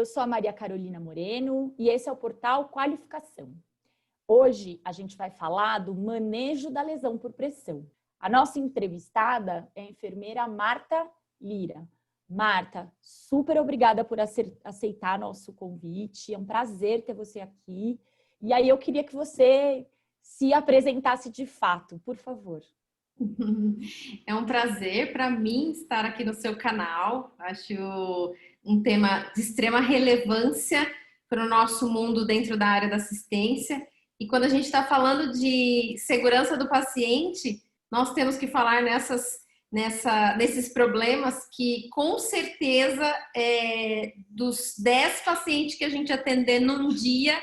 eu sou a Maria Carolina Moreno e esse é o portal Qualificação. Hoje a gente vai falar do manejo da lesão por pressão. A nossa entrevistada é a enfermeira Marta Lira. Marta, super obrigada por aceitar nosso convite, é um prazer ter você aqui. E aí eu queria que você se apresentasse de fato, por favor. É um prazer para mim estar aqui no seu canal. Acho um tema de extrema relevância para o nosso mundo dentro da área da assistência. E quando a gente está falando de segurança do paciente, nós temos que falar nesses problemas que, com certeza, dos 10 pacientes que a gente atender num dia,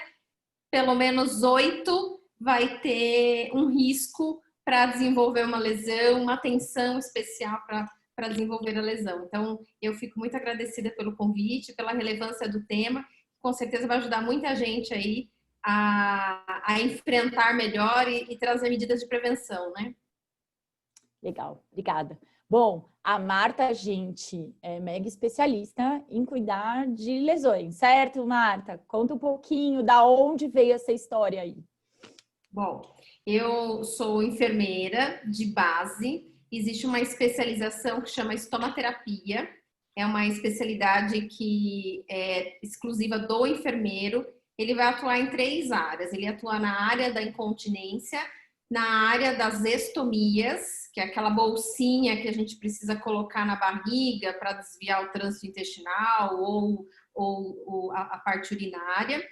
pelo menos 8 vai ter um risco para desenvolver uma lesão, uma atenção especial para desenvolver a lesão. Então, eu fico muito agradecida pelo convite, pela relevância do tema. Com certeza vai ajudar muita gente aí a enfrentar melhor e trazer medidas de prevenção, né? Legal, obrigada. Bom, a Marta, gente, é mega especialista em cuidar de lesões, certo, Marta? Conta um pouquinho da onde veio essa história aí. Bom, eu sou enfermeira de base, existe uma especialização que chama estomaterapia, é uma especialidade que é exclusiva do enfermeiro. Ele vai atuar em 3 áreas, ele atua na área da incontinência, na área das estomias, que é aquela bolsinha que a gente precisa colocar na barriga para desviar o trânsito intestinal ou a parte urinária,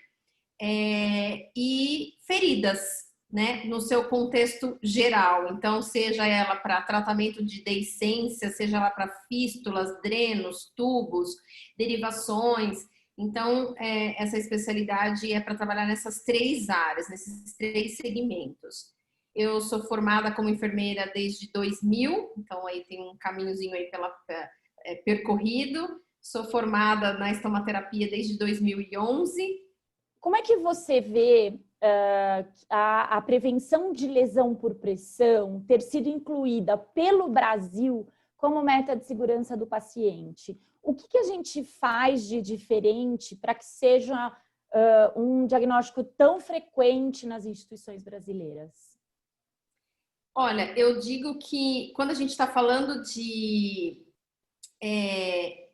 e feridas, né, no seu contexto geral. Então, seja ela para tratamento de deiscência, seja ela para fístulas, drenos, tubos, derivações. Então, essa especialidade é para trabalhar nessas 3 áreas, nesses 3 segmentos. Eu sou formada como enfermeira desde 2000, então aí tem um caminhozinho aí percorrido. Sou formada na estomaterapia desde 2011. Como é que você vê a prevenção de lesão por pressão ter sido incluída pelo Brasil como meta de segurança do paciente? O que a gente faz de diferente para que seja um diagnóstico tão frequente nas instituições brasileiras? Olha, eu digo que quando a gente está falando de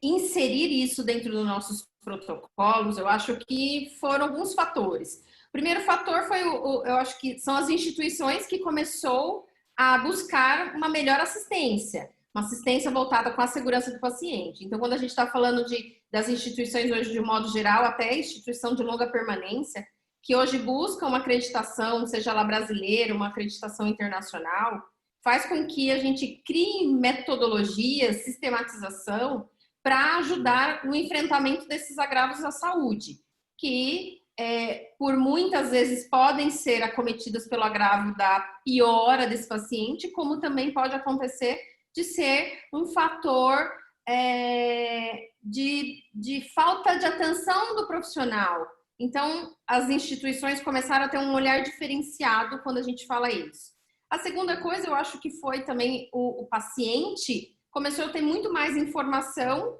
inserir isso dentro dos nossos protocolos, eu acho que foram alguns fatores. O primeiro fator foi, eu acho que são as instituições que começou a buscar uma melhor assistência, uma assistência voltada com a segurança do paciente. Então, quando a gente está falando das instituições hoje de modo geral, até a instituição de longa permanência, que hoje busca uma acreditação, seja ela brasileira, uma acreditação internacional, faz com que a gente crie metodologias, sistematização para ajudar no enfrentamento desses agravos à saúde, que por muitas vezes podem ser acometidos pelo agravo da piora desse paciente, como também pode acontecer de ser um fator de falta de atenção do profissional. Então, as instituições começaram a ter um olhar diferenciado quando a gente fala isso. A segunda coisa, eu acho que foi também o paciente começou a ter muito mais informação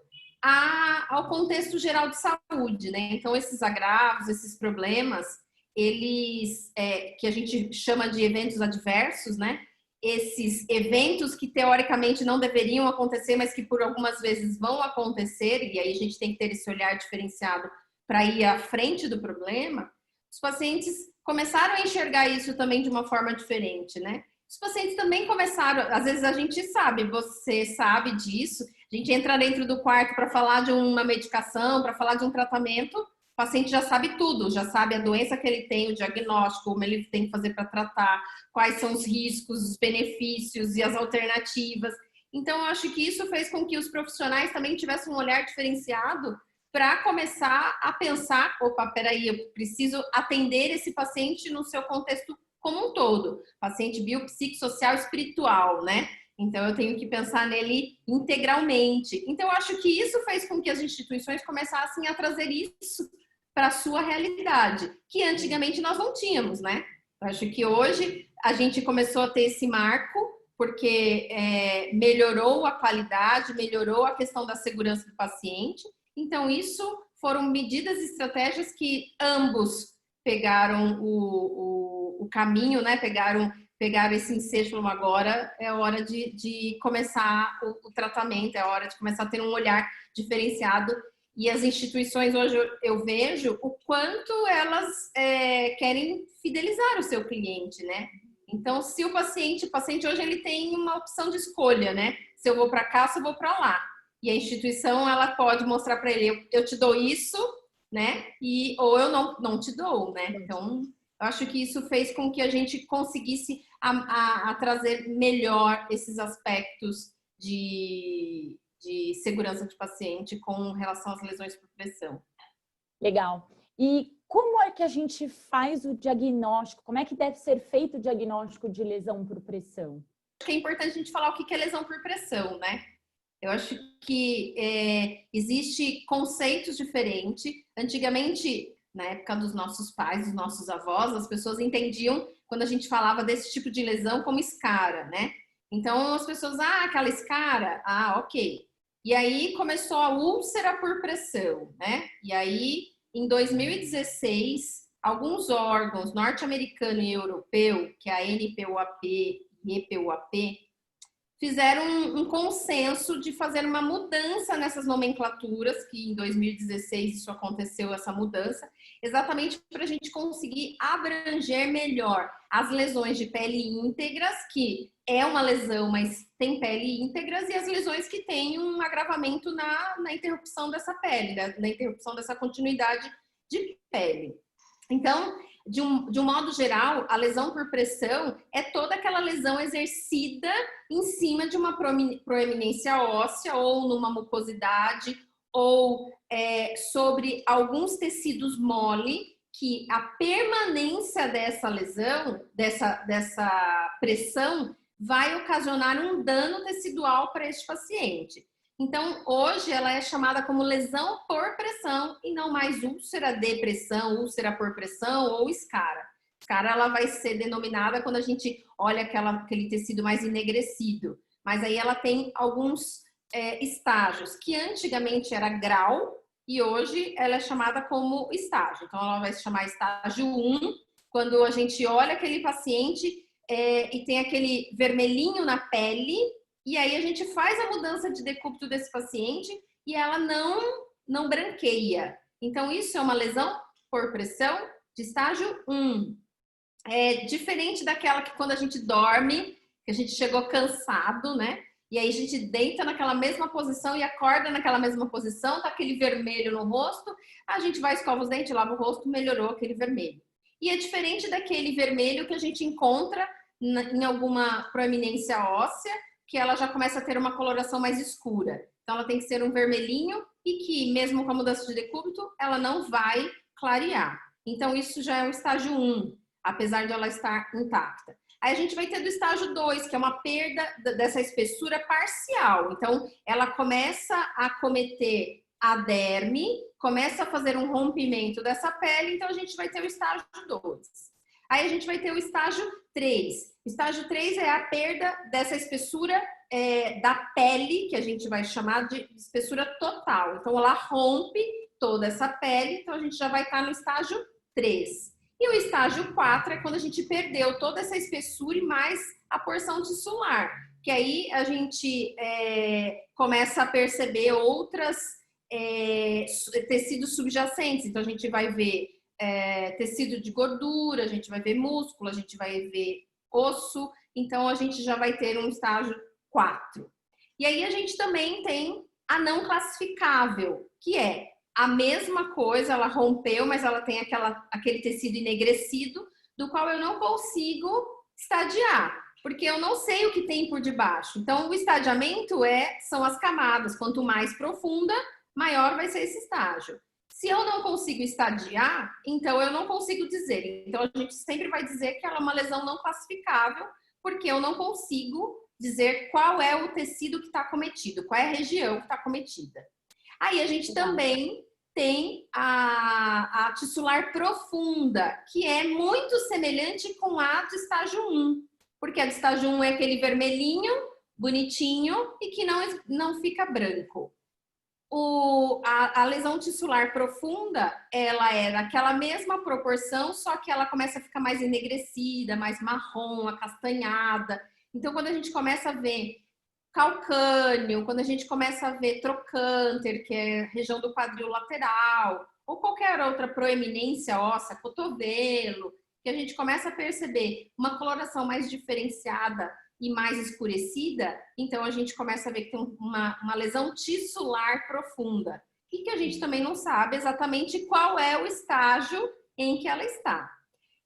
ao contexto geral de saúde, né? Então, esses agravos, esses problemas, eles, que a gente chama de eventos adversos, né? Esses eventos que teoricamente não deveriam acontecer, mas que por algumas vezes vão acontecer, e aí a gente tem que ter esse olhar diferenciado para ir à frente do problema. Os pacientes começaram a enxergar isso também de uma forma diferente, né? Os pacientes também começaram, às vezes a gente sabe, você sabe disso, a gente entra dentro do quarto para falar de uma medicação, para falar de um tratamento, o paciente já sabe tudo, já sabe a doença que ele tem, o diagnóstico, como ele tem que fazer para tratar, quais são os riscos, os benefícios e as alternativas. Então, eu acho que isso fez com que os profissionais também tivessem um olhar diferenciado para começar a pensar, opa, peraí, eu preciso atender esse paciente no seu contexto como um todo, paciente biopsicossocial espiritual, né? Então, eu tenho que pensar nele integralmente. Então, eu acho que isso fez com que as instituições começassem a trazer isso para a sua realidade, que antigamente nós não tínhamos, né? Eu acho que hoje a gente começou a ter esse marco, porque melhorou a qualidade, melhorou a questão da segurança do paciente. Então, isso foram medidas e estratégias que ambos pegaram o caminho, né? Pegaram esse ensejo e falaram, agora é hora de começar o tratamento, é hora de começar a ter um olhar diferenciado. E as instituições hoje eu vejo o quanto elas querem fidelizar o seu cliente, né? Então, se o paciente hoje ele tem uma opção de escolha, né? Se eu vou para cá, se eu vou para lá. E a instituição, ela pode mostrar para ele, eu te dou isso, né? Ou eu não te dou, né? Então, eu acho que isso fez com que a gente conseguisse a trazer melhor esses aspectos de segurança de paciente com relação às lesões por pressão. Legal. E como é que a gente faz o diagnóstico? Como é que deve ser feito o diagnóstico de lesão por pressão? Acho que é importante a gente falar o que é lesão por pressão, né? Eu acho que existe conceitos diferentes. Antigamente, na época dos nossos pais, dos nossos avós, as pessoas entendiam quando a gente falava desse tipo de lesão como escara, né? Então as pessoas, aquela escara, ok. E aí começou a úlcera por pressão, né? E aí, em 2016, alguns órgãos norte-americano e europeu, que é a NPUAP e EPUAP, fizeram um consenso de fazer uma mudança nessas nomenclaturas, que em 2016 isso aconteceu, essa mudança, exatamente para a gente conseguir abranger melhor as lesões de pele íntegras, que é uma lesão, mas tem pele íntegras, e as lesões que têm um agravamento na interrupção dessa pele, na interrupção dessa continuidade de pele. Então, de um modo geral, a lesão por pressão é toda aquela lesão exercida em cima de uma proeminência óssea ou numa mucosidade ou sobre alguns tecidos mole, que a permanência dessa lesão, dessa pressão, vai ocasionar um dano tecidual para este paciente. Então, hoje ela é chamada como lesão por pressão e não mais úlcera de pressão, úlcera por pressão ou escara. Escara ela vai ser denominada quando a gente olha aquele tecido mais enegrecido. Mas aí ela tem alguns estágios, que antigamente era grau e hoje ela é chamada como estágio. Então, ela vai se chamar estágio 1, quando a gente olha aquele paciente e tem aquele vermelhinho na pele. E aí a gente faz a mudança de decúbito desse paciente e ela não branqueia. Então, isso é uma lesão por pressão de estágio 1. É diferente daquela que quando a gente dorme, que a gente chegou cansado, né? E aí a gente deita naquela mesma posição e acorda naquela mesma posição, tá aquele vermelho no rosto, a gente vai escova os dentes, lava o rosto, melhorou aquele vermelho. E é diferente daquele vermelho que a gente encontra em alguma proeminência óssea, que ela já começa a ter uma coloração mais escura. Então, ela tem que ser um vermelhinho e que, mesmo com a mudança de decúbito, ela não vai clarear. Então, isso já é o estágio 1, apesar de ela estar intacta. Aí, a gente vai ter do estágio 2, que é uma perda dessa espessura parcial. Então, ela começa a acometer a derme, começa a fazer um rompimento dessa pele, então a gente vai ter o estágio 2. Aí a gente vai ter o estágio 3. O estágio 3 é a perda dessa espessura da pele, que a gente vai chamar de espessura total. Então, ela rompe toda essa pele, então a gente já vai estar no estágio 3. E o estágio 4 é quando a gente perdeu toda essa espessura e mais a porção tissular, que aí a gente começa a perceber outras tecidos subjacentes. Então, a gente vai ver tecido de gordura, a gente vai ver músculo, a gente vai ver osso, então a gente já vai ter um estágio 4. E aí a gente também tem a não classificável, que é a mesma coisa, ela rompeu, mas ela tem aquele tecido enegrecido, do qual eu não consigo estadiar, porque eu não sei o que tem por debaixo. Então, o estadiamento são as camadas, quanto mais profunda, maior vai ser esse estágio. Se eu não consigo estadiar, então eu não consigo dizer. Então, a gente sempre vai dizer que ela é uma lesão não classificável, porque eu não consigo dizer qual é o tecido que está acometido, qual é a região que está acometida. Aí a gente também tem a tissular profunda, que é muito semelhante com a do estágio 1, porque a do estágio 1 é aquele vermelhinho, bonitinho, e que não fica branco. A lesão tissular profunda, ela é naquela mesma proporção, só que ela começa a ficar mais enegrecida, mais marrom, acastanhada. Então, quando a gente começa a ver calcânio, quando a gente começa a ver trocânter, que é a região do quadril lateral, ou qualquer outra proeminência óssea, cotovelo, que a gente começa a perceber uma coloração mais diferenciada e mais escurecida, então a gente começa a ver que tem uma lesão tissular profunda. E que a gente também não sabe exatamente qual é o estágio em que ela está.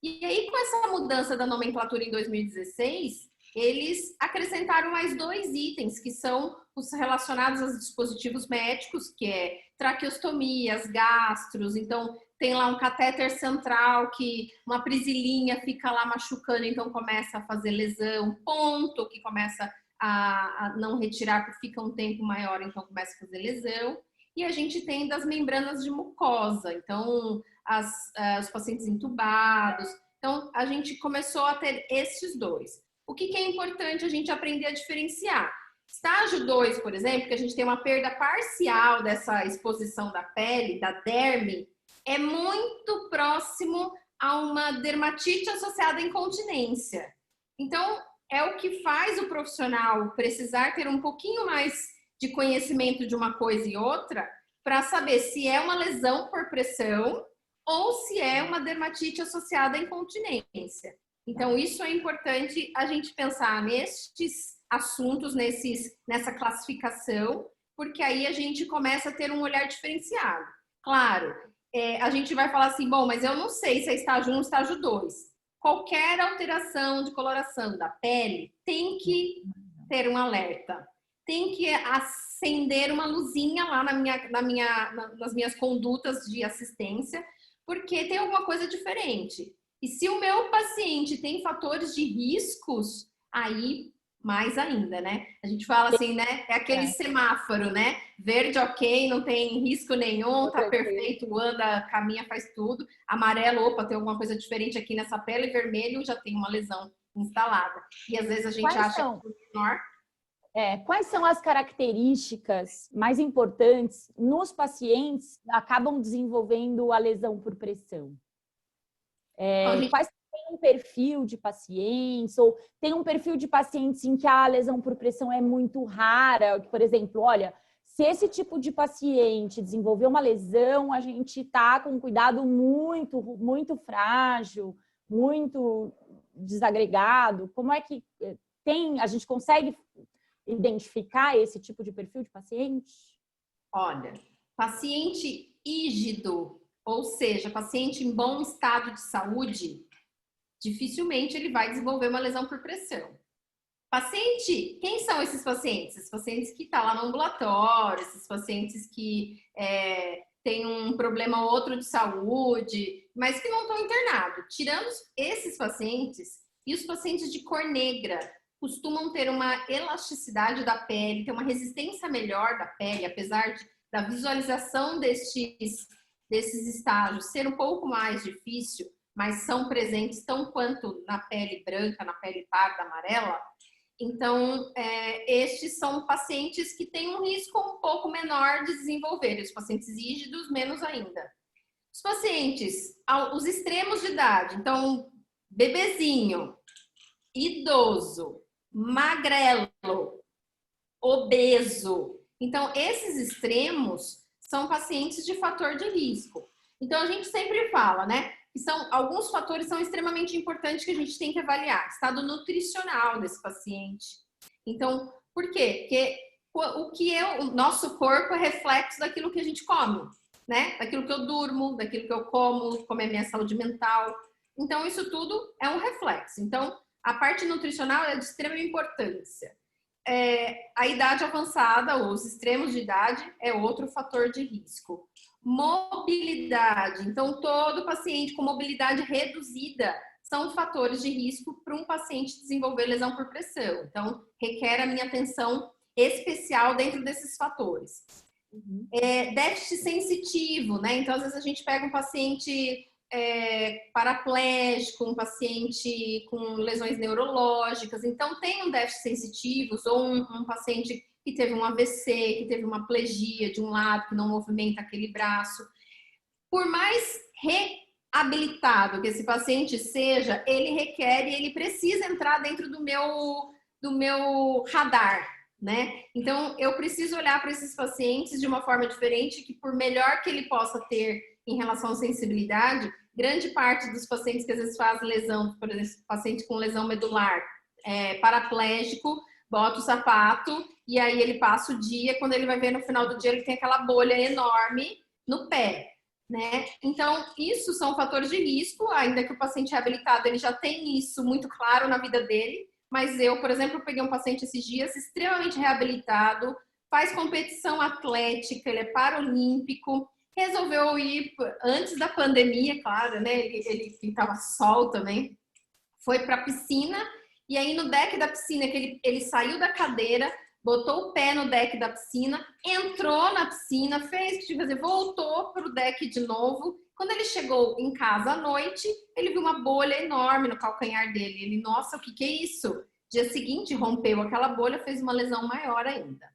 E aí, com essa mudança da nomenclatura em 2016, eles acrescentaram mais 2 itens, que são os relacionados aos dispositivos médicos, que é traqueostomias, gastros. Então, tem lá um catéter central que uma prisilinha fica lá machucando, então começa a fazer lesão, ponto que começa a não retirar, porque fica um tempo maior, então começa a fazer lesão. E a gente tem das membranas de mucosa, então os pacientes entubados. Então, a gente começou a ter esses 2. O que é importante a gente aprender a diferenciar? Estágio 2, por exemplo, que a gente tem uma perda parcial dessa exposição da pele, da derme, é muito próximo a uma dermatite associada à incontinência. Então, é o que faz o profissional precisar ter um pouquinho mais de conhecimento de uma coisa e outra para saber se é uma lesão por pressão ou se é uma dermatite associada à incontinência. Então, isso é importante a gente pensar nestes assuntos, nessa classificação, porque aí a gente começa a ter um olhar diferenciado. Claro, a gente vai falar assim, bom, mas eu não sei se é estágio 1 ou estágio 2. Qualquer alteração de coloração da pele tem que ter um alerta. Tem que acender uma luzinha lá nas minhas condutas de assistência, porque tem alguma coisa diferente. E se o meu paciente tem fatores de riscos, aí mais ainda, né? A gente fala assim, né? É aquele semáforo, né? Verde, ok, não tem risco nenhum, tá perfeito, anda, caminha, faz tudo. Amarelo, opa, tem alguma coisa diferente aqui nessa pele. Vermelho, já tem uma lesão instalada. E às vezes a gente acha que é menor. Quais são as características mais importantes nos pacientes que acabam desenvolvendo a lesão por pressão? Quais tem um perfil de pacientes, ou tem um perfil de pacientes em que a lesão por pressão é muito rara, por exemplo, olha, se esse tipo de paciente desenvolver uma lesão, a gente está com um cuidado muito, muito frágil, muito desagregado. Como é que a gente consegue identificar esse tipo de perfil de paciente? Olha, paciente rígido, ou seja, paciente em bom estado de saúde, dificilmente ele vai desenvolver uma lesão por pressão. Paciente, quem são esses pacientes? Esses pacientes que estão lá no ambulatório, esses pacientes que têm um problema ou outro de saúde, mas que não estão internados. Tirando esses pacientes, e os pacientes de cor negra costumam ter uma elasticidade da pele, ter uma resistência melhor da pele, apesar da visualização desses estágios ser um pouco mais difícil, mas são presentes tão quanto na pele branca, na pele parda, amarela. Então, estes são pacientes que têm um risco um pouco menor de desenvolver, os pacientes rígidos, menos ainda. Os pacientes, os extremos de idade, então, bebezinho, idoso, magrelo, obeso. Então, esses extremos são pacientes de fator de risco. Então, a gente sempre fala, né? Que alguns fatores são extremamente importantes que a gente tem que avaliar. Estado nutricional desse paciente. Então, por quê? Porque o nosso corpo é reflexo daquilo que a gente come, né? Daquilo que eu durmo, daquilo que eu como é minha saúde mental. Então, isso tudo é um reflexo. Então, a parte nutricional é de extrema importância. A idade avançada, os extremos de idade, é outro fator de risco. Mobilidade. Então, todo paciente com mobilidade reduzida são fatores de risco para um paciente desenvolver lesão por pressão. Então, requer a minha atenção especial dentro desses fatores. Déficit sensitivo, né? Então, às vezes a gente pega um paciente paraplégico, um paciente com lesões neurológicas, então tem um déficit sensitivo, ou um paciente que teve um AVC, que teve uma plegia de um lado, que não movimenta aquele braço. Por mais reabilitado que esse paciente seja, ele requer e ele precisa entrar dentro do meu radar, né? Então, eu preciso olhar para esses pacientes de uma forma diferente, que por melhor que ele possa ter em relação à sensibilidade, grande parte dos pacientes que às vezes fazem lesão, por exemplo, paciente com lesão medular, paraplégico, bota o sapato e aí ele passa o dia, quando ele vai ver no final do dia, ele tem aquela bolha enorme no pé, né? Então, isso são fatores de risco, ainda que o paciente reabilitado, ele já tem isso muito claro na vida dele, mas eu, por exemplo, peguei um paciente esses dias extremamente reabilitado, faz competição atlética, ele é paralímpico, resolveu ir antes da pandemia, claro, né? Ele estava sol também, foi para a piscina, e aí no deck da piscina, que ele saiu da cadeira, botou o pé no deck da piscina, entrou na piscina, fez o que tinha que fazer, voltou para o deck de novo. Quando ele chegou em casa à noite, ele viu uma bolha enorme no calcanhar dele. Ele, nossa, o que é isso? Dia seguinte, rompeu aquela bolha, fez uma lesão maior ainda.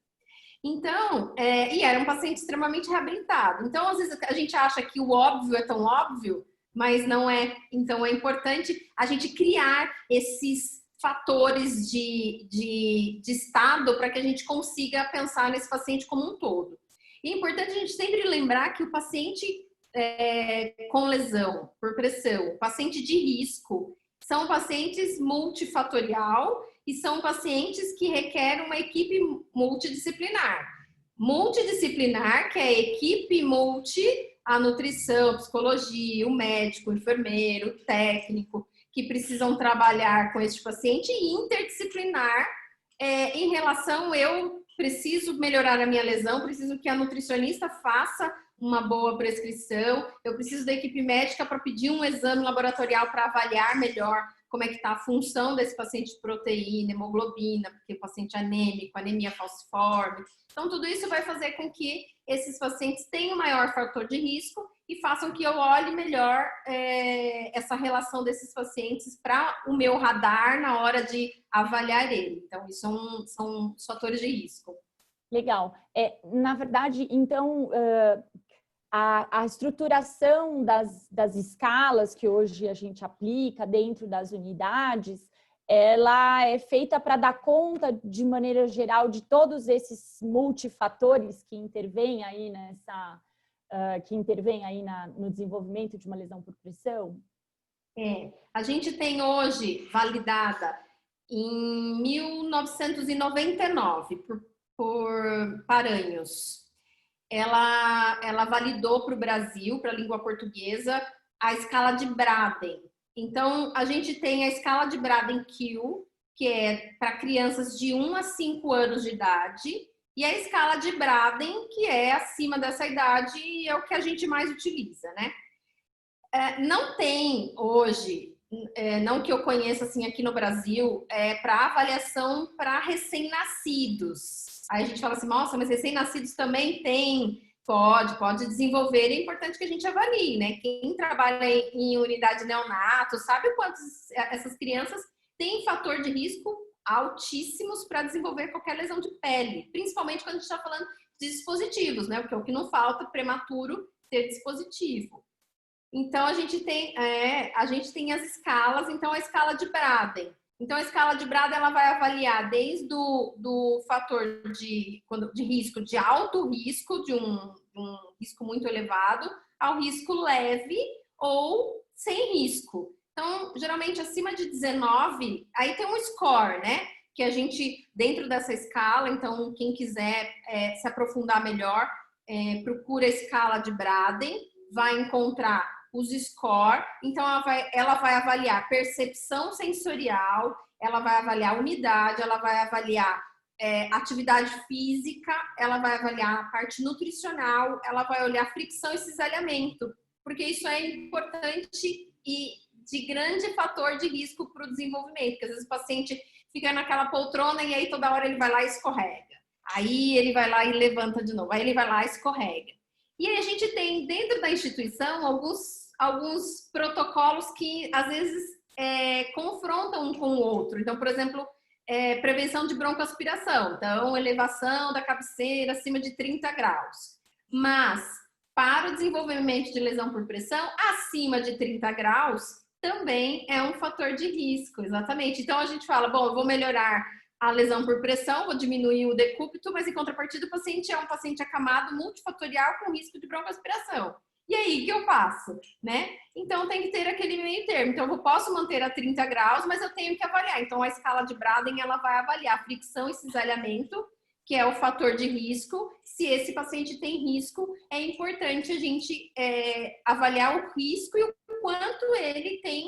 Então, e era um paciente extremamente reabilitado. Então, às vezes, a gente acha que o óbvio é tão óbvio, mas não é. Então, é importante a gente criar esses fatores de estado para que a gente consiga pensar nesse paciente como um todo. E é importante a gente sempre lembrar que o paciente com lesão por pressão, paciente de risco, são pacientes multifatorial e são pacientes que requerem uma equipe multidisciplinar. Multidisciplinar, que é a equipe a nutrição, a psicologia, o médico, o enfermeiro, o técnico, que precisam trabalhar com esse paciente, e interdisciplinar em relação, eu preciso melhorar a minha lesão, preciso que a nutricionista faça uma boa prescrição, eu preciso da equipe médica para pedir um exame laboratorial para avaliar melhor como é que está a função desse paciente de proteína, hemoglobina, porque o paciente é anêmico, anemia falciforme. Então, tudo isso vai fazer com que esses pacientes tenham maior fator de risco e façam que eu olhe melhor essa relação desses pacientes para o meu radar na hora de avaliar ele. Então, isso são os fatores de risco. Legal. Na verdade, então, a estruturação das escalas que hoje a gente aplica dentro das unidades, ela é feita para dar conta, de maneira geral, de todos esses multifatores que intervêm aí no desenvolvimento de uma lesão por pressão? A gente tem hoje validada em 1999 por Paranhos. Ela validou para o Brasil, para a língua portuguesa, a escala de Braden. Então, a gente tem a escala de Braden-Q, que é para crianças de 1 a 5 anos de idade, e a escala de Braden, que é acima dessa idade e é o que a gente mais utiliza, né? Não tem hoje, não que eu conheça assim aqui no Brasil, para avaliação para recém-nascidos. Aí a gente fala assim, nossa, mas recém-nascidos também tem? Pode desenvolver, é importante que a gente avalie, né? Quem trabalha em unidade neonato sabe quantas essas crianças têm fator de risco altíssimos para desenvolver qualquer lesão de pele, principalmente quando a gente está falando de dispositivos, né? Porque o que não falta prematuro ter dispositivo. Então, a gente tem as escalas. Então, a escala de Braden. Então, a escala de Braden, ela vai avaliar desde do fator de risco, de alto risco, de um risco muito elevado, ao risco leve ou sem risco. Então, geralmente, acima de 19, aí tem um score, né? Que a gente, dentro dessa escala, então, quem quiser se aprofundar melhor, procura a escala de Braden, vai encontrar os score, então ela vai avaliar percepção sensorial, ela vai avaliar umidade, ela vai avaliar atividade física, ela vai avaliar a parte nutricional, ela vai olhar fricção e cisalhamento, porque isso é importante e de grande fator de risco para o desenvolvimento, porque às vezes o paciente fica naquela poltrona e aí toda hora ele vai lá e escorrega, aí ele vai lá e levanta de novo, aí ele vai lá e escorrega. E aí a gente tem dentro da instituição alguns protocolos que às vezes confrontam um com o outro. Então, por exemplo, prevenção de broncoaspiração, então elevação da cabeceira acima de 30 graus. Mas para o desenvolvimento de lesão por pressão, acima de 30 graus também é um fator de risco, exatamente. Então a gente fala, bom, eu vou melhorar a lesão por pressão, vou diminuir o decúbito, mas em contrapartida o paciente é um paciente acamado multifatorial com risco de broncoaspiração. E aí, o que eu faço? Né? Então, tem que ter aquele meio termo. Então, eu posso manter a 30 graus, mas eu tenho que avaliar. Então, a escala de Braden, ela vai avaliar fricção e cisalhamento, que é o fator de risco. Se esse paciente tem risco, é importante a gente avaliar o risco e o quanto ele tem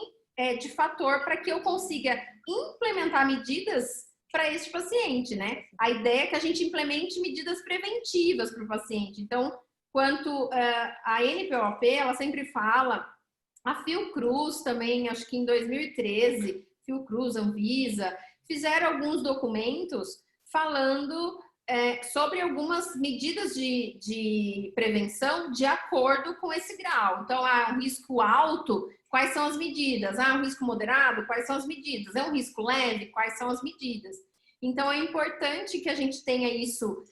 de fator para que eu consiga implementar medidas para esse paciente, né? A ideia é que a gente implemente medidas preventivas para o paciente. Então, quanto a NPOP, ela sempre fala, a Fiocruz também, acho que em 2013, Fiocruz, Anvisa, fizeram alguns documentos falando sobre algumas medidas de prevenção de acordo com esse grau. Então, um risco alto, quais são as medidas? Um risco moderado, quais são as medidas? É um risco leve, quais são as medidas? Então, é importante que a gente tenha isso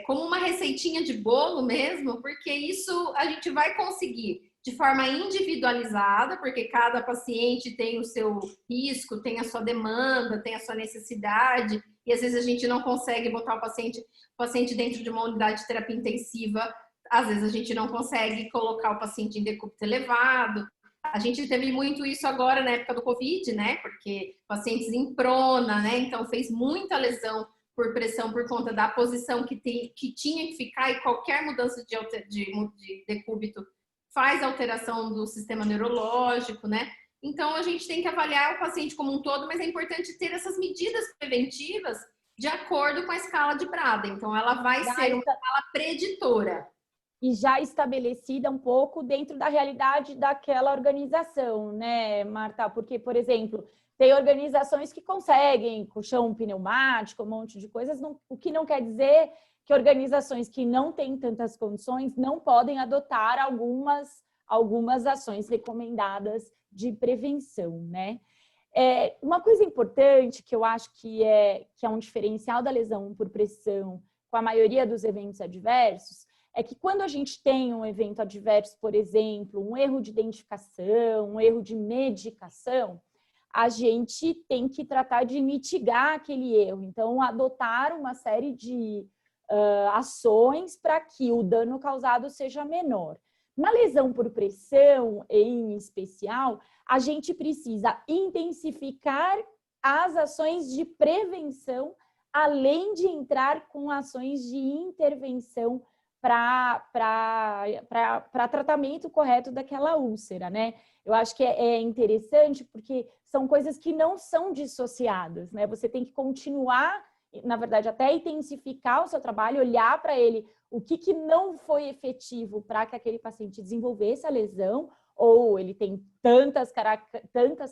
como uma receitinha de bolo mesmo, porque isso a gente vai conseguir de forma individualizada, porque cada paciente tem o seu risco, tem a sua demanda, tem a sua necessidade, e às vezes a gente não consegue botar o paciente dentro de uma unidade de terapia intensiva, às vezes a gente não consegue colocar o paciente em decúbito elevado. A gente teve muito isso agora na época do Covid, né? Porque pacientes em prona, né? Então fez muita lesão por pressão por conta da posição que tinha que ficar, e qualquer mudança de decúbito faz alteração do sistema neurológico, né? Então a gente tem que avaliar o paciente como um todo, mas é importante ter essas medidas preventivas de acordo com a escala de Braden. Então ela vai ser uma escala preditora. E já estabelecida um pouco dentro da realidade daquela organização, né, Marta? Porque, por exemplo, tem organizações que conseguem colchão pneumático, um monte de coisas, o que não quer dizer que organizações que não têm tantas condições não podem adotar algumas ações recomendadas de prevenção, né? Uma coisa importante que eu acho que é um diferencial da lesão por pressão com a maioria dos eventos adversos é que quando a gente tem um evento adverso, por exemplo, um erro de identificação, um erro de medicação, a gente tem que tratar de mitigar aquele erro. Então, adotar uma série de ações para que o dano causado seja menor. Na lesão por pressão, em especial, a gente precisa intensificar as ações de prevenção, além de entrar com ações de intervenção para tratamento correto daquela úlcera, né? Eu acho que é interessante porque são coisas que não são dissociadas, né? Você tem que continuar, na verdade, até intensificar o seu trabalho, olhar para ele o que não foi efetivo para que aquele paciente desenvolvesse a lesão, ou ele tem tantas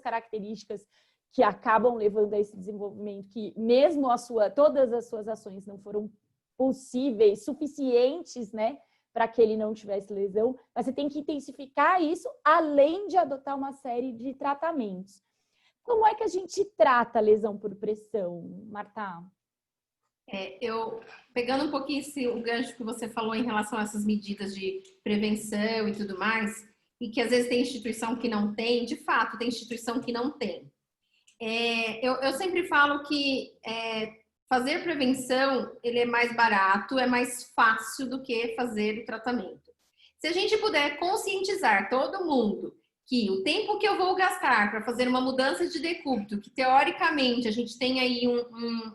características que acabam levando a esse desenvolvimento que mesmo todas as suas ações não foram possíveis, suficientes, né, para que ele não tivesse lesão, mas você tem que intensificar isso, além de adotar uma série de tratamentos. Como é que a gente trata a lesão por pressão, Marta? Eu, pegando um pouquinho o gancho que você falou em relação a essas medidas de prevenção e tudo mais, e que às vezes tem instituição que não tem, de fato, tem instituição que não tem. Eu sempre falo que fazer prevenção, ele é mais barato, é mais fácil do que fazer o tratamento. Se a gente puder conscientizar todo mundo que o tempo que eu vou gastar para fazer uma mudança de decúbito, que teoricamente a gente tem aí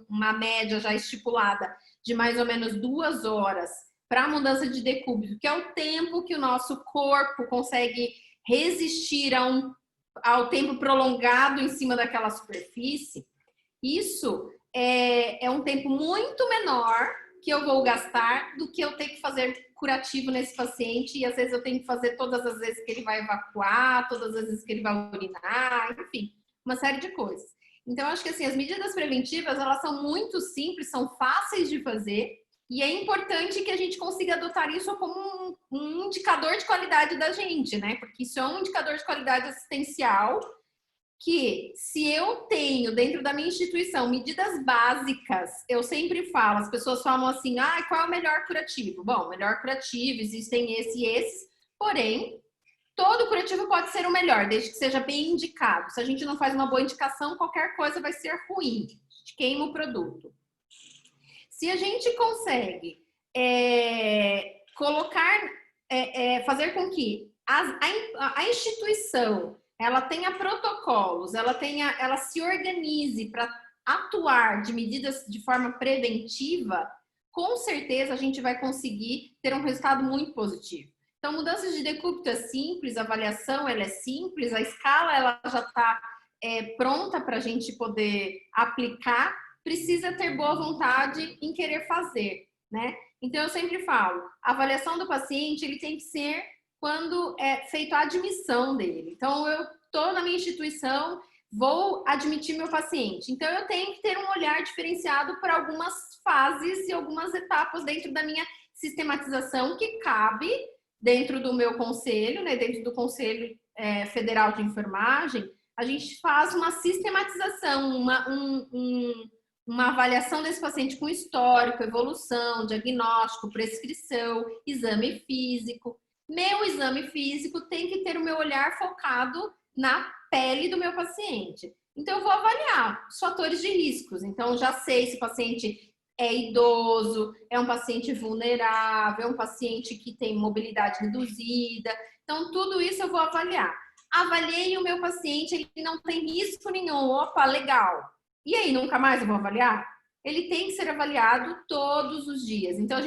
uma média já estipulada de mais ou menos 2 horas para a mudança de decúbito, que é o tempo que o nosso corpo consegue resistir ao tempo prolongado em cima daquela superfície, isso é um tempo muito menor que eu vou gastar do que eu ter que fazer curativo nesse paciente, e às vezes eu tenho que fazer todas as vezes que ele vai evacuar, todas as vezes que ele vai urinar, enfim, uma série de coisas. Então, acho que assim, as medidas preventivas, elas são muito simples, são fáceis de fazer, e é importante que a gente consiga adotar isso como um indicador de qualidade da gente, né? Porque isso é um indicador de qualidade assistencial que se eu tenho dentro da minha instituição medidas básicas, eu sempre falo, as pessoas falam assim, qual é o melhor curativo? Bom, melhor curativo, existem esse e esses, porém, todo curativo pode ser o melhor, desde que seja bem indicado. Se a gente não faz uma boa indicação, qualquer coisa vai ser ruim, a gente queima o produto. Se a gente consegue fazer com que a instituição ela tenha protocolos, ela se organize para atuar de medidas de forma preventiva, com certeza a gente vai conseguir ter um resultado muito positivo. Então, mudanças de decúbito é simples, a avaliação ela é simples, a escala ela já está pronta para a gente poder aplicar, precisa ter boa vontade em querer fazer, né? Então, eu sempre falo, a avaliação do paciente ele tem que ser quando é feita a admissão dele. Então, eu estou na minha instituição, vou admitir meu paciente. Então, eu tenho que ter um olhar diferenciado para algumas fases e algumas etapas dentro da minha sistematização que cabe dentro do meu conselho, né, dentro do Conselho Federal de Enfermagem. A gente faz uma sistematização, uma avaliação desse paciente com histórico, evolução, diagnóstico, prescrição, exame físico. Meu exame físico tem que ter o meu olhar focado na pele do meu paciente. Então, eu vou avaliar os fatores de riscos. Então, já sei se o paciente é idoso, é um paciente vulnerável, é um paciente que tem mobilidade reduzida. Então, tudo isso eu vou avaliar. Avaliei o meu paciente, ele não tem risco nenhum. Opa, legal. E aí, nunca mais eu vou avaliar? Ele tem que ser avaliado todos os dias. Então,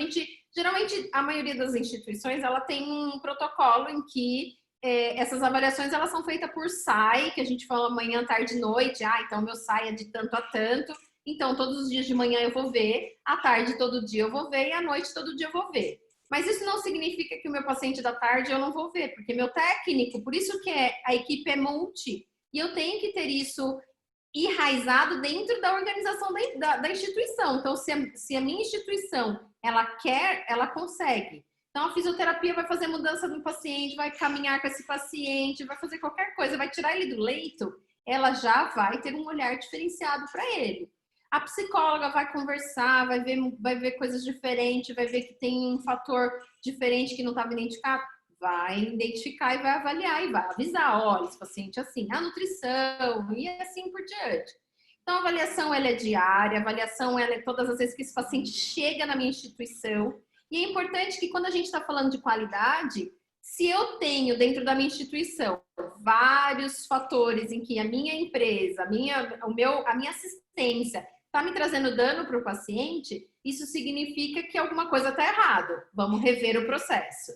geralmente, a maioria das instituições, ela tem um protocolo em que essas avaliações, elas são feitas por SAI, que a gente fala manhã, tarde e noite. Então, meu SAI é de tanto a tanto. Então, todos os dias de manhã eu vou ver, à tarde todo dia eu vou ver e à noite todo dia eu vou ver. Mas isso não significa que o meu paciente da tarde eu não vou ver, porque meu técnico, por isso que a equipe é multi, e eu tenho que ter isso enraizado dentro da organização da instituição. Então, se a minha instituição, ela quer, ela consegue. Então, a fisioterapia vai fazer mudança no paciente, vai caminhar com esse paciente, vai fazer qualquer coisa, vai tirar ele do leito, ela já vai ter um olhar diferenciado para ele. A psicóloga vai conversar, vai ver coisas diferentes, vai ver que tem um fator diferente que não estava identificado, vai identificar e vai avaliar e vai avisar, olha, esse paciente é assim, a nutrição e assim por diante. Então, a avaliação ela é diária, a avaliação ela é todas as vezes que esse paciente chega na minha instituição. E é importante que quando a gente está falando de qualidade, se eu tenho dentro da minha instituição vários fatores em que a minha empresa, a minha assistência está me trazendo dano para o paciente, isso significa que alguma coisa está errado. Vamos rever o processo.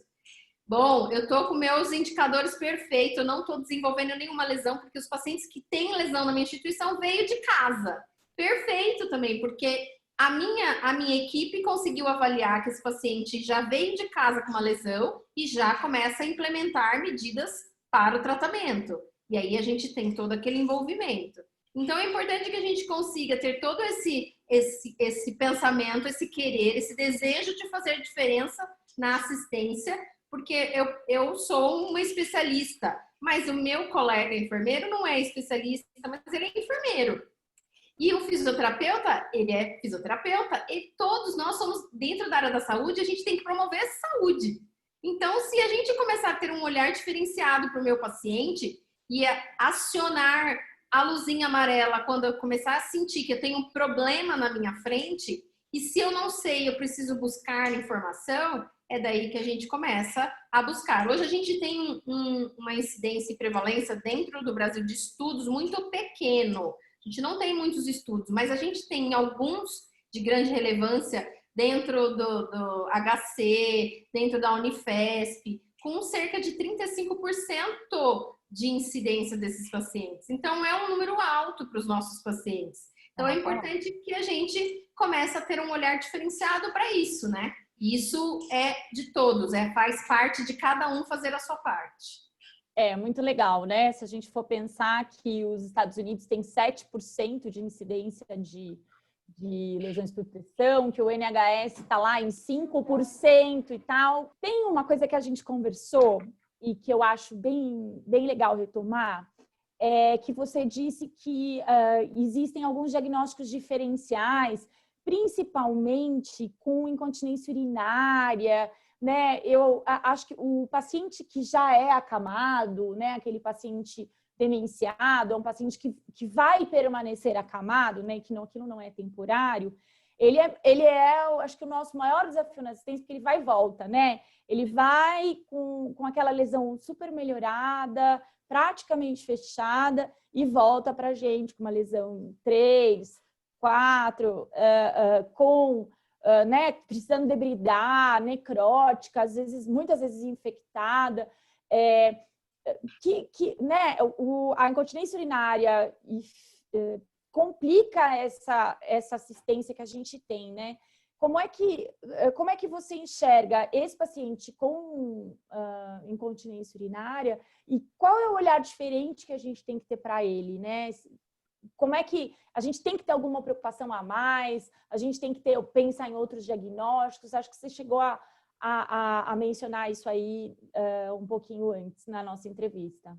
Bom, eu estou com meus indicadores perfeitos, eu não estou desenvolvendo nenhuma lesão, porque os pacientes que têm lesão na minha instituição veio de casa. Perfeito também, porque a minha equipe conseguiu avaliar que esse paciente já veio de casa com uma lesão e já começa a implementar medidas para o tratamento. E aí a gente tem todo aquele envolvimento. Então é importante que a gente consiga ter todo esse pensamento, esse querer, esse desejo de fazer diferença na assistência, porque eu sou uma especialista, mas o meu colega enfermeiro não é especialista, mas ele é enfermeiro. E o fisioterapeuta, ele é fisioterapeuta, e todos nós somos, dentro da área da saúde, a gente tem que promover a saúde. Então, se a gente começar a ter um olhar diferenciado para o meu paciente e acionar a luzinha amarela quando eu começar a sentir que eu tenho um problema na minha frente, e se eu não sei, eu preciso buscar informação, é daí que a gente começa a buscar. Hoje a gente tem uma incidência e prevalência dentro do Brasil de estudos muito pequeno. A gente não tem muitos estudos, mas a gente tem alguns de grande relevância dentro do HC, dentro da Unifesp, com cerca de 35% de incidência desses pacientes. Então, é um número alto para os nossos pacientes. Então, é importante que a gente comece a ter um olhar diferenciado para isso, né? Isso é de todos, faz parte de cada um fazer a sua parte. É muito legal, né? Se a gente for pensar que os Estados Unidos têm 7% de incidência de lesões por pressão, que o NHS está lá em 5% e tal. Tem uma coisa que a gente conversou e que eu acho bem legal retomar, que você disse que existem alguns diagnósticos diferenciais, principalmente com incontinência urinária, né? Eu acho que o paciente que já é acamado, né? Aquele paciente demenciado, é um paciente que vai permanecer acamado, né? Que aquilo não é temporário. Ele é, acho que o nosso maior desafio na assistência, porque ele vai e volta, né? Ele vai com aquela lesão super melhorada, praticamente fechada, e volta para a gente com uma lesão 3, 4, né, precisando debridar, necrótica, muitas vezes infectada, né, a incontinência urinária complica essa assistência que a gente tem, né? Como é que você enxerga esse paciente com incontinência urinária e qual é o olhar diferente que a gente tem que ter para ele, né? Como é que a gente tem que ter alguma preocupação a mais? A gente tem que pensar em outros diagnósticos? Acho que você chegou a mencionar isso aí um pouquinho antes na nossa entrevista.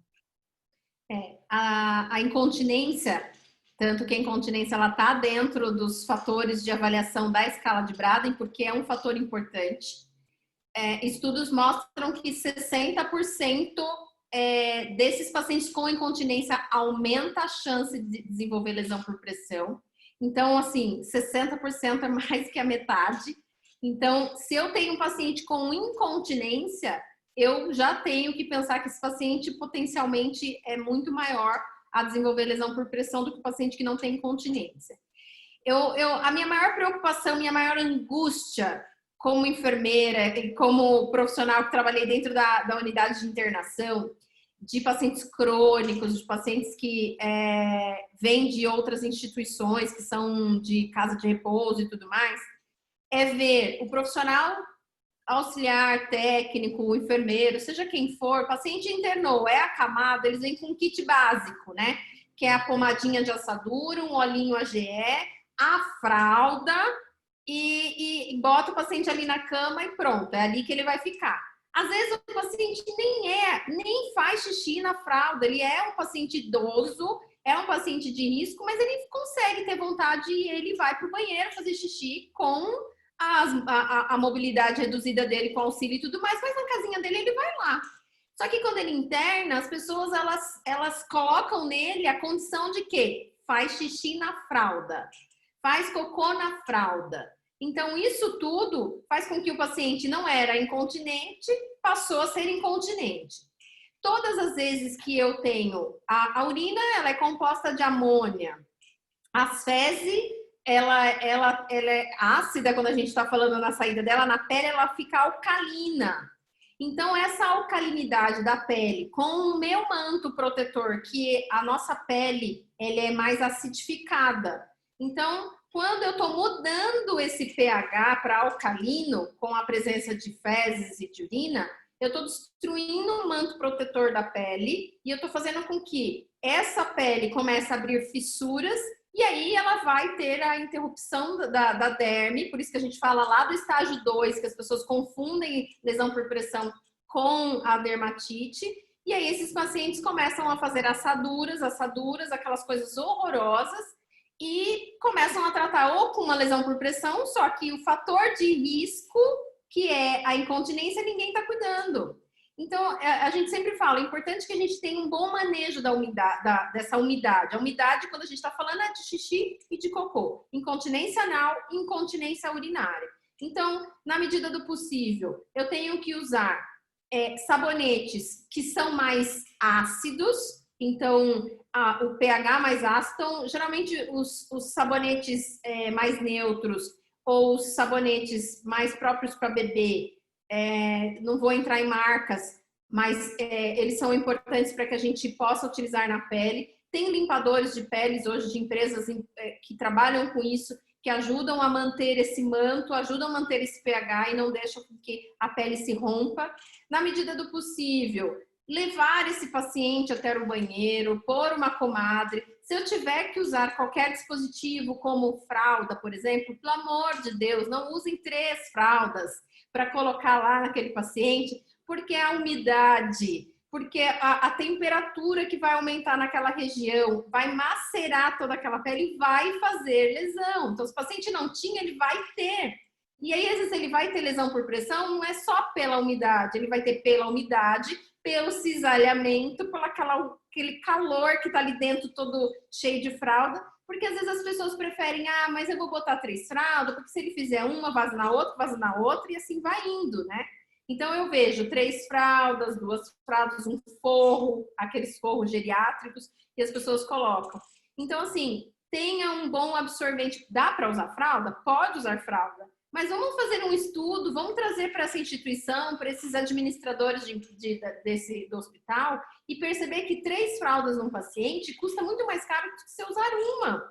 A incontinência, tanto que a incontinência ela está dentro dos fatores de avaliação da escala de Braden, porque é um fator importante. Estudos mostram que 60% desses pacientes com incontinência aumenta a chance de desenvolver lesão por pressão. Então, assim, 60% é mais que a metade. Então, se eu tenho um paciente com incontinência, eu já tenho que pensar que esse paciente potencialmente é muito maior a desenvolver lesão por pressão do que o paciente que não tem incontinência. A minha maior preocupação, minha maior angústia como enfermeira e como profissional que trabalhei dentro da unidade de internação, de pacientes crônicos, de pacientes que vêm de outras instituições, que são de casa de repouso e tudo mais, é ver o profissional auxiliar, técnico, o enfermeiro, seja quem for, o paciente internou, é acamado, eles vêm com um kit básico, né? Que é a pomadinha de assadura, um olhinho AGE, a fralda e bota o paciente ali na cama e pronto, é ali que ele vai ficar. Às vezes o paciente nem faz xixi na fralda, ele é um paciente idoso, é um paciente de risco, mas ele consegue ter vontade e ele vai para o banheiro fazer xixi com a mobilidade reduzida dele, com auxílio e tudo mais, mas na casinha dele ele vai lá. Só que quando ele interna, as pessoas elas colocam nele a condição de que faz xixi na fralda, faz cocô na fralda. Então, isso tudo faz com que o paciente não era incontinente, passou a ser incontinente. Todas as vezes que eu tenho... A urina, ela é composta de amônia. As fezes, ela é ácida quando a gente está falando na saída dela. Na pele, ela fica alcalina. Então, essa alcalinidade da pele com o meu manto protetor, que a nossa pele ele é mais acidificada. Então, quando eu estou mudando esse pH para alcalino, com a presença de fezes e de urina, eu estou destruindo o manto protetor da pele e eu estou fazendo com que essa pele comece a abrir fissuras e aí ela vai ter a interrupção da derme, por isso que a gente fala lá do estágio 2, que as pessoas confundem lesão por pressão com a dermatite, e aí esses pacientes começam a fazer assaduras, aquelas coisas horrorosas, e começam a tratar ou com uma lesão por pressão, só que o fator de risco, que é a incontinência, ninguém está cuidando. Então, a gente sempre fala, é importante que a gente tenha um bom manejo dessa umidade. A umidade, quando a gente está falando, é de xixi e de cocô. Incontinência anal, incontinência urinária. Então, na medida do possível, eu tenho que usar sabonetes que são mais ácidos. Então, o pH mais ácido. Então, geralmente, os sabonetes mais neutros ou os sabonetes mais próprios para bebê, não vou entrar em marcas, mas eles são importantes para que a gente possa utilizar na pele. Tem limpadores de peles hoje de empresas que trabalham com isso, que ajudam a manter esse manto, ajudam a manter esse pH e não deixam que a pele se rompa. Na medida do possível, levar esse paciente até o banheiro, pôr uma comadre. Se eu tiver que usar qualquer dispositivo, como fralda, por exemplo, pelo amor de Deus, não usem 3 fraldas para colocar lá naquele paciente, porque a umidade porque a temperatura que vai aumentar naquela região vai macerar toda aquela pele e vai fazer lesão. Então, se o paciente não tinha, ele vai ter. E aí, às vezes, ele vai ter lesão por pressão, não é só pela umidade, ele vai ter pela umidade, pelo cisalhamento, pelo aquele calor que tá ali dentro todo cheio de fralda, porque às vezes as pessoas preferem, mas eu vou botar 3 fraldas, porque se ele fizer uma, vaza na outra, e assim vai indo, né? Então eu vejo 3 fraldas, 2 fraldas, um forro, aqueles forros geriátricos, que as pessoas colocam. Então, assim, tenha um bom absorvente. Dá para usar fralda? Pode usar fralda. Mas vamos fazer um estudo, vamos trazer para essa instituição, para esses administradores do hospital e perceber que 3 fraldas num paciente custa muito mais caro do que você usar uma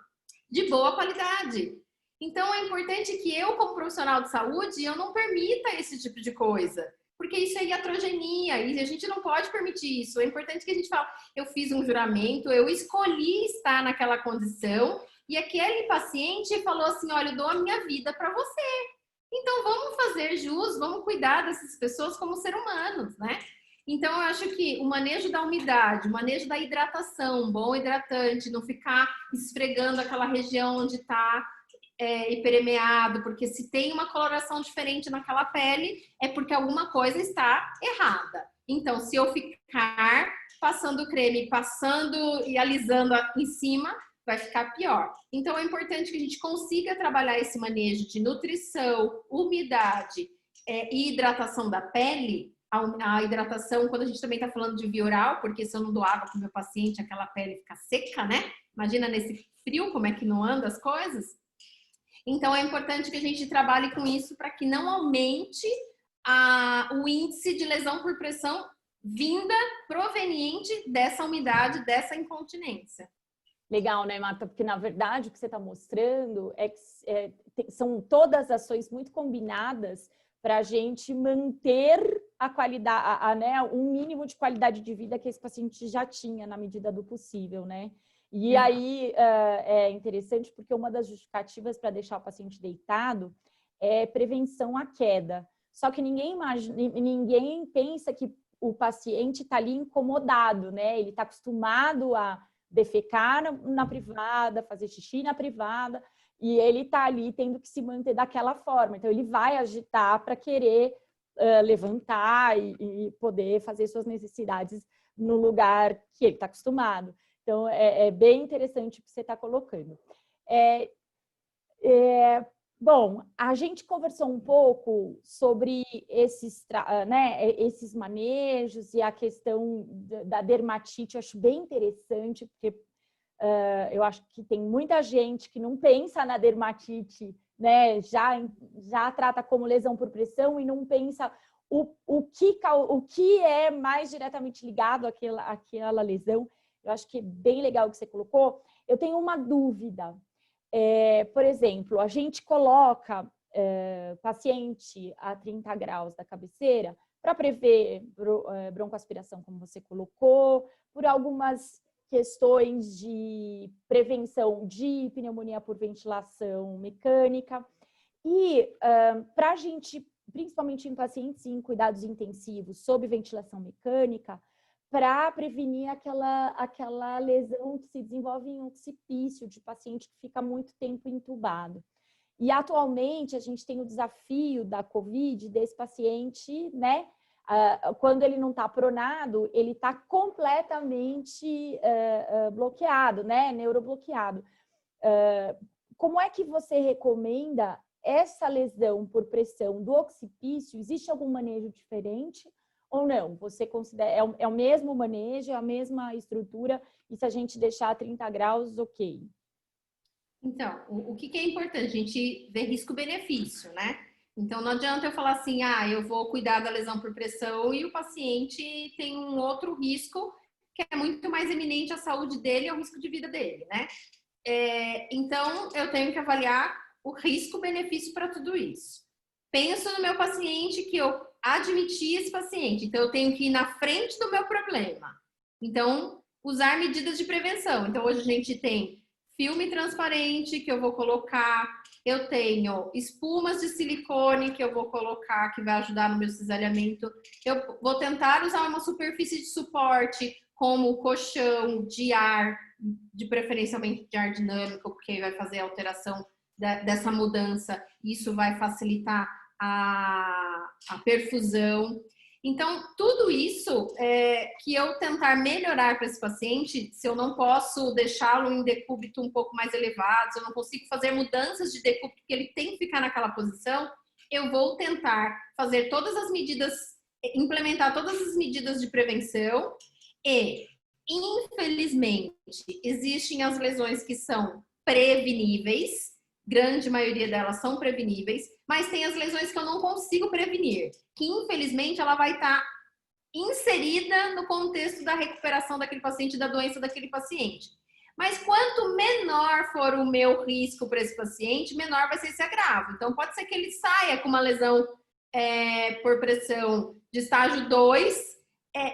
de boa qualidade. Então é importante que eu, como profissional de saúde, eu não permita esse tipo de coisa, porque isso é iatrogenia e a gente não pode permitir isso. É importante que a gente fale, eu fiz um juramento, eu escolhi estar naquela condição e aquele paciente falou assim, olha, eu dou a minha vida para você. Então, vamos fazer jus, vamos cuidar dessas pessoas como seres humanos, né? Então, eu acho que o manejo da umidade, o manejo da hidratação, um bom hidratante, não ficar esfregando aquela região onde está hiperemeado, porque se tem uma coloração diferente naquela pele, é porque alguma coisa está errada. Então, se eu ficar passando creme, passando e alisando em cima, vai ficar pior. Então, é importante que a gente consiga trabalhar esse manejo de nutrição, umidade e hidratação da pele. A hidratação, quando a gente também está falando de via oral, porque se eu não dou água para o meu paciente, aquela pele fica seca, né? Imagina nesse frio, como é que não anda as coisas. Então, é importante que a gente trabalhe com isso para que não aumente o índice de lesão por pressão vinda proveniente dessa umidade, dessa incontinência. Legal, né, Marta? Porque, na verdade, o que você está mostrando são todas ações muito combinadas para a gente manter a qualidade, né, um mínimo de qualidade de vida que esse paciente já tinha na medida do possível, né? E aí é interessante porque uma das justificativas para deixar o paciente deitado é prevenção à queda. Só que ninguém pensa que o paciente está ali incomodado, né? Ele está acostumado a defecar na privada, fazer xixi na privada, e ele está ali tendo que se manter daquela forma. Então, ele vai agitar para querer levantar e poder fazer suas necessidades no lugar que ele está acostumado. Então, é bem interessante o que você está colocando. Bom, a gente conversou um pouco sobre esses manejos e a questão da dermatite. Eu acho bem interessante, porque eu acho que tem muita gente que não pensa na dermatite, né? Já trata como lesão por pressão e não pensa o que é mais diretamente ligado àquela lesão. Eu acho que é bem legal o que você colocou. Eu tenho uma dúvida. Por exemplo, a gente coloca paciente a 30 graus da cabeceira para prever broncoaspiração, como você colocou, por algumas questões de prevenção de pneumonia por ventilação mecânica. E para a gente, principalmente em pacientes em cuidados intensivos sob ventilação mecânica, para prevenir aquela lesão que se desenvolve em occipício de paciente que fica muito tempo entubado. E atualmente a gente tem o desafio da COVID desse paciente, né? Quando ele não está pronado, ele está completamente bloqueado, né? Neurobloqueado. Como é que você recomenda essa lesão por pressão do occipício? Existe algum manejo diferente? Ou não? Você considera é o mesmo manejo, é a mesma estrutura, e se a gente deixar 30 graus, ok? Então, o que é importante? A gente vê risco-benefício, né? Então, não adianta eu falar assim, eu vou cuidar da lesão por pressão e o paciente tem um outro risco que é muito mais eminente à saúde dele e ao risco de vida dele, né? Então, eu tenho que avaliar o risco-benefício para tudo isso. Penso no meu paciente, que eu admiti esse paciente, então eu tenho que ir na frente do meu problema. Então, usar medidas de prevenção. Então, hoje a gente tem filme transparente que eu vou colocar, eu tenho espumas de silicone que eu vou colocar, que vai ajudar no meu cisalhamento. Eu vou tentar usar uma superfície de suporte, como colchão de ar, de preferência de ar dinâmico, porque aí vai fazer a alteração dessa mudança. Isso vai facilitar a perfusão. Então, tudo isso que eu tentar melhorar para esse paciente, se eu não posso deixá-lo em decúbito um pouco mais elevado, se eu não consigo fazer mudanças de decúbito, que ele tem que ficar naquela posição, eu vou tentar fazer todas as medidas, implementar todas as medidas de prevenção e, infelizmente, existem as lesões que são preveníveis, grande maioria delas são preveníveis, mas tem as lesões que eu não consigo prevenir, que infelizmente ela vai estar inserida no contexto da recuperação daquele paciente, da doença daquele paciente. Mas quanto menor for o meu risco para esse paciente, menor vai ser esse agravo. Então pode ser que ele saia com uma lesão por pressão de estágio 2,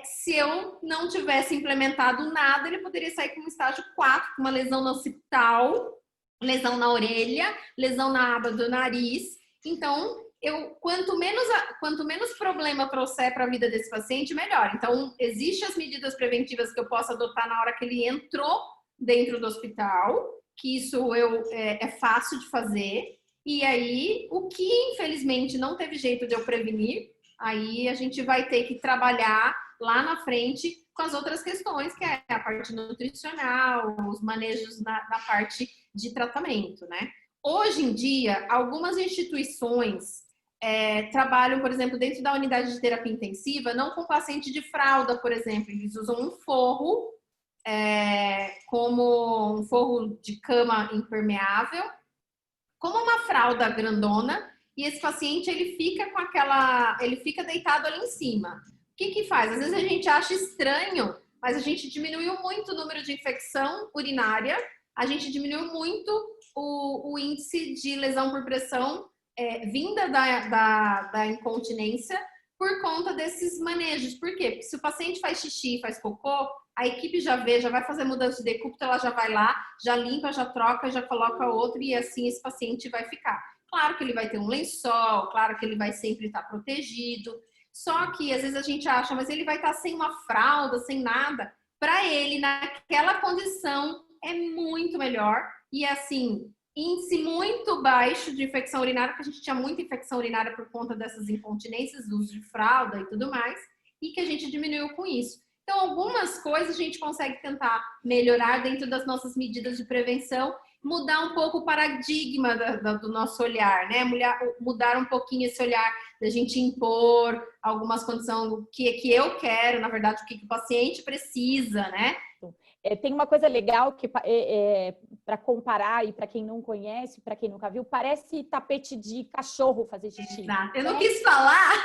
se eu não tivesse implementado nada, ele poderia sair com um estágio 4, com uma lesão no occipital, lesão na orelha, lesão na aba do nariz. Então, quanto menos problema trouxer para a vida desse paciente, melhor. Então, existem as medidas preventivas que eu posso adotar na hora que ele entrou dentro do hospital, que isso é fácil de fazer. E aí, o que infelizmente não teve jeito de eu prevenir, aí a gente vai ter que trabalhar lá na frente com as outras questões, que é a parte nutricional, os manejos na parte de tratamento, né? Hoje em dia, algumas instituições trabalham, por exemplo, dentro da unidade de terapia intensiva, não com paciente de fralda, por exemplo, eles usam um forro, como um forro de cama impermeável, como uma fralda grandona, e esse paciente ele fica deitado ali em cima. O que faz? Às vezes a gente acha estranho, mas a gente diminuiu muito o número de infecção urinária, a gente diminuiu muito o índice de lesão por pressão vinda da incontinência por conta desses manejos. Por quê? Porque se o paciente faz xixi, faz cocô, a equipe já vai fazer mudança de decúbito, ela já vai lá, já limpa, já troca, já coloca outro e assim esse paciente vai ficar. Claro que ele vai ter um lençol, claro que ele vai sempre estar protegido, só que às vezes a gente acha, mas ele vai estar sem uma fralda, sem nada. Para ele, naquela condição, é muito melhor. E assim, índice muito baixo de infecção urinária, porque a gente tinha muita infecção urinária por conta dessas incontinências, do uso de fralda e tudo mais, e que a gente diminuiu com isso. Então, algumas coisas a gente consegue tentar melhorar dentro das nossas medidas de prevenção, mudar um pouco o paradigma do nosso olhar, né? Mudar um pouquinho esse olhar da gente impor algumas condições que eu quero, na verdade, o que o paciente precisa, né? Tem uma coisa legal que para comparar e para quem não conhece, para quem nunca viu, parece tapete de cachorro fazer xixi. Exato. Eu não quis falar.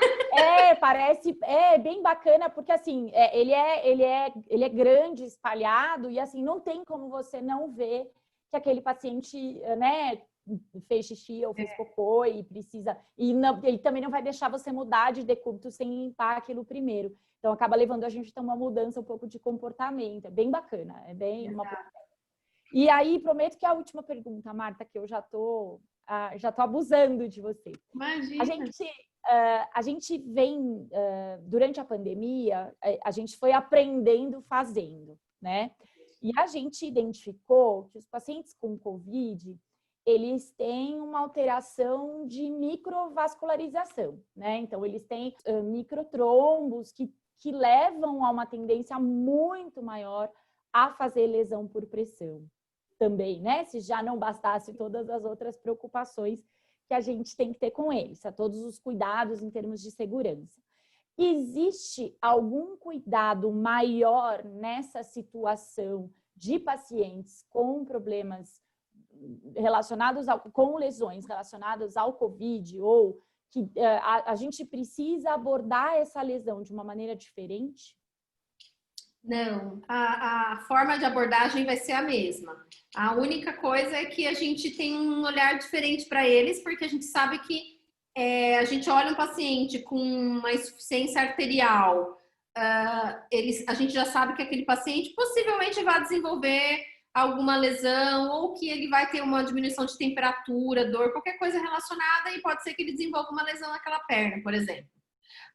Parece bem bacana porque assim ele é grande, espalhado e assim não tem como você não ver que aquele paciente, né, fez xixi ou fez cocô e precisa ele também não vai deixar você mudar de decúbito sem limpar aquilo primeiro. Então, acaba levando a gente a uma mudança um pouco de comportamento. É bem bacana. É bem uma... E aí, prometo que a última pergunta, Marta, que eu já tô abusando de você. Imagina. A gente vem, durante a pandemia, a gente foi aprendendo fazendo, né? E a gente identificou que os pacientes com Covid, eles têm uma alteração de microvascularização, né? Então, eles têm microtrombos que levam a uma tendência muito maior a fazer lesão por pressão também, né? Se já não bastasse todas as outras preocupações que a gente tem que ter com eles, a todos os cuidados em termos de segurança. Existe algum cuidado maior nessa situação de pacientes com problemas relacionados com lesões relacionadas ao Covid ou que a gente precisa abordar essa lesão de uma maneira diferente? Não, a forma de abordagem vai ser a mesma. A única coisa é que a gente tem um olhar diferente para eles, porque a gente sabe que a gente olha um paciente com uma insuficiência arterial, a gente já sabe que aquele paciente possivelmente vai desenvolver alguma lesão, ou que ele vai ter uma diminuição de temperatura, dor, qualquer coisa relacionada, e pode ser que ele desenvolva uma lesão naquela perna, por exemplo.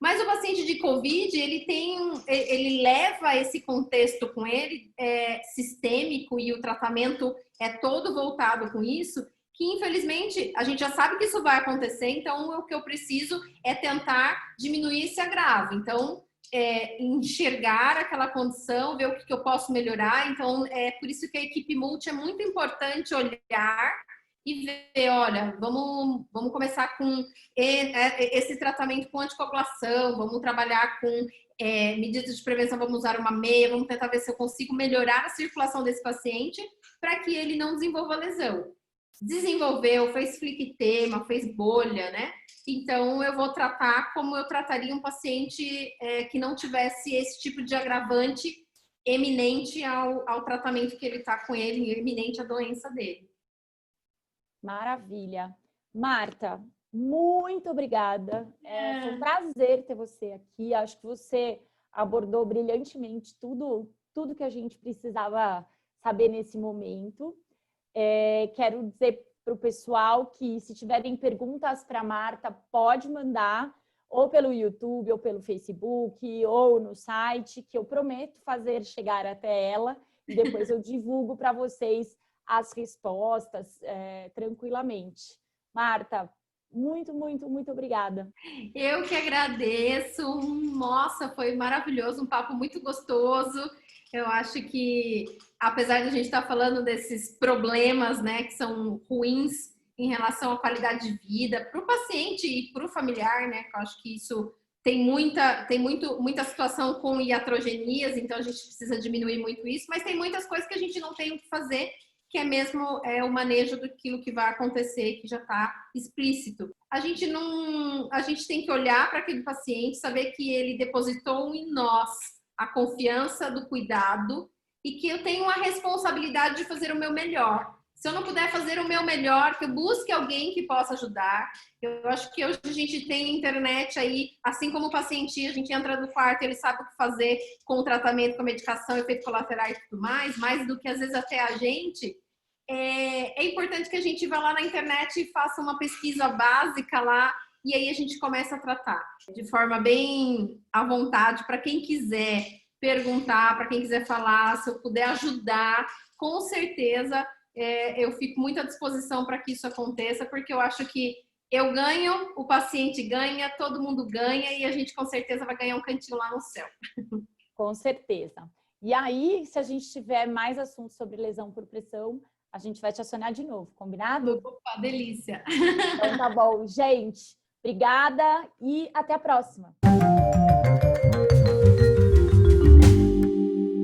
Mas o paciente de COVID, ele leva esse contexto com ele, sistêmico, e o tratamento é todo voltado com isso, que infelizmente a gente já sabe que isso vai acontecer, então o que eu preciso é tentar diminuir esse agravo. Então, enxergar aquela condição, ver o que eu posso melhorar. Então, é por isso que a equipe multi é muito importante olhar e ver, olha, vamos começar com esse tratamento com anticoagulação, vamos trabalhar com medidas de prevenção, vamos usar uma meia, vamos tentar ver se eu consigo melhorar a circulação desse paciente para que ele não desenvolva lesão. Desenvolveu, fez fliquitema, fez bolha, né? Então, eu vou tratar como eu trataria um paciente que não tivesse esse tipo de agravante eminente ao tratamento que ele está com ele, eminente à doença dele. Maravilha. Marta, muito obrigada. Foi um prazer ter você aqui. Acho que você abordou brilhantemente tudo que a gente precisava saber nesse momento. Quero dizer para o pessoal que, se tiverem perguntas para a Marta, pode mandar ou pelo YouTube, ou pelo Facebook, ou no site, que eu prometo fazer chegar até ela, e depois eu divulgo para vocês as respostas tranquilamente. Marta, muito, muito, muito obrigada. Eu que agradeço. Nossa, foi maravilhoso, um papo muito gostoso. Eu acho que, apesar de a gente estar falando desses problemas, né, que são ruins em relação à qualidade de vida para o paciente e para o familiar, né, que eu acho que isso tem muita situação com iatrogenias, então a gente precisa diminuir muito isso, mas tem muitas coisas que a gente não tem o que fazer, que é mesmo o manejo daquilo que vai acontecer, que já está explícito. A gente tem que olhar para aquele paciente, saber que ele depositou em nós a confiança do cuidado e que eu tenho a responsabilidade de fazer o meu melhor. Se eu não puder fazer o meu melhor, que eu busque alguém que possa ajudar. Eu acho que hoje a gente tem internet aí, assim como o paciente, a gente entra no quarto, ele sabe o que fazer com o tratamento, com a medicação, efeito colateral e tudo mais do que às vezes até a gente. É importante que a gente vá lá na internet e faça uma pesquisa básica lá, e aí a gente começa a tratar de forma bem à vontade, para quem quiser perguntar, para quem quiser falar, se eu puder ajudar, com certeza eu fico muito à disposição para que isso aconteça, porque eu acho que eu ganho, o paciente ganha, todo mundo ganha, e a gente com certeza vai ganhar um cantinho lá no céu. Com certeza. E aí, se a gente tiver mais assuntos sobre lesão por pressão, a gente vai te acionar de novo, combinado? Opa, delícia! Então tá bom, gente. Obrigada e até a próxima.